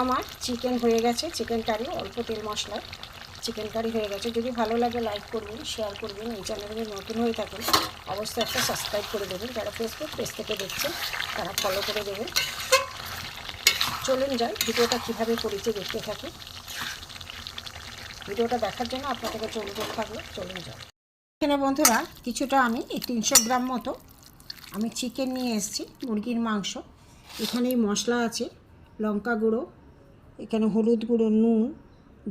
আমার চিকেন হয়ে গেছে, চিকেন কারি অল্প তেল মশলায় চিকেন কারি হয়ে গেছে। যদি ভালো লাগে লাইক করবেন, শেয়ার করবেন। এই চ্যানেলে নতুন হয়ে থাকেন অবশ্যই একটা সাবস্ক্রাইব করে দেবেন। যারা ফেসবুক পেজ থেকে দেখছেন তারা ফলো করে দেবেন। চলুন যাই ভিডিওটা কীভাবে করেছি দেখতে থাকি। ভিডিওটা দেখার জন্য আপনাদেরকে অনুরোধ থাকবে, চলুন যাই। এখানে বন্ধুরা কিছুটা আমি 300 গ্রাম মতো আমি চিকেন নিয়ে এসেছি, মুরগির মাংস। এখানেই মশলা আছে, লঙ্কা গুঁড়ো, এখানে হলুদ গুঁড়ো, নুন,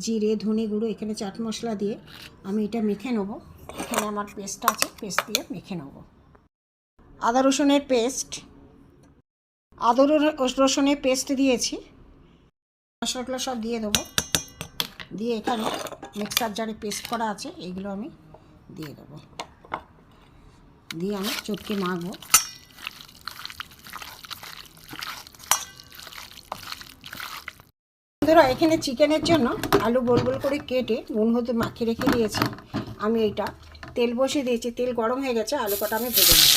জিরে, ধনে গুঁড়ো, এখানে চাট মশলা দিয়ে আমি এটা মেখে নেব। এখানে আমার পেস্ট আছে, পেস্ট দিয়ে মেখে নেব। আদা রসুনের পেস্ট দিয়েছি, মশলাগুলো সব দিয়ে দেবো। দিয়ে এখানে মিক্সার জারে পেস্ট করা আছে, এইগুলো আমি দিয়ে দেবো। দিয়ে আমি চটকে মাখবো। বন্ধুরা এখানে চিকেনের জন্য আলু গোল গোল করে কেটে নুন হতে মাখিয়ে রেখে দিয়েছি। আমি এইটা তেল বসিয়ে দিয়েছি, তেল গরম হয়ে গেছে, আলু কটা আমি ভেজে নেব।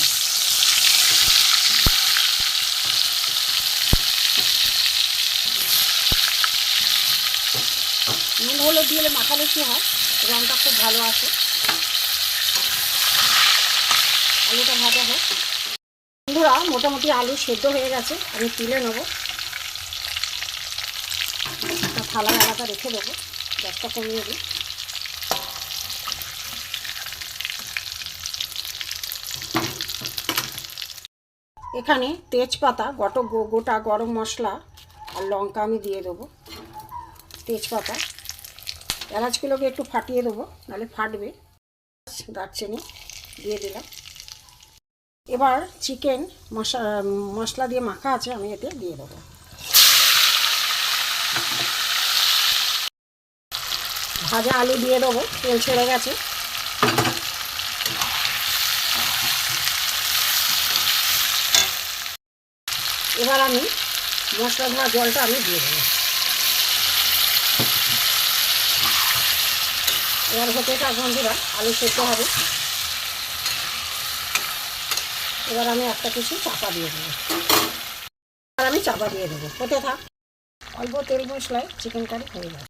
নুন হলুদ দিয়ে মাখালে কী হয়, রঙটা খুব ভালো আসে। আলুটা ভাজা হোক। বন্ধুরা মোটামুটি আলু সেদ্ধ হয়ে গেছে, আমি তুলে নেব। একটা থালা আলাদা রেখে দেবো, গ্যাসটা কমিয়ে দিই। এখানে তেজপাতা, গোটা গরম মশলা আর লঙ্কা আমি দিয়ে দেবো। তেজপাতা, এলাচগুলোকে একটু ফাটিয়ে দেবো, নাহলে ফাটবে। দারচিনি দিয়ে দিলাম। এবার চিকেন মশলা দিয়ে মাখা আছে, আমি এতে দিয়ে দেবো। ভাজা আলু দিয়ে দেবো, তেল ছেড়ে গেছে। এবার আমি মশলা ধোয়া জলটা আমি দিয়ে দেবো। এবার হতে থাক বন্ধুরা, আলু সেদ্ধ হবে। এবার আমি একটা কিছু চাপা দিয়ে দেবো। আর আমি চাপা দিয়ে দেবো, হতে থাক। অল্প তেল মশলায় চিকেন কারি হয়ে যাবে।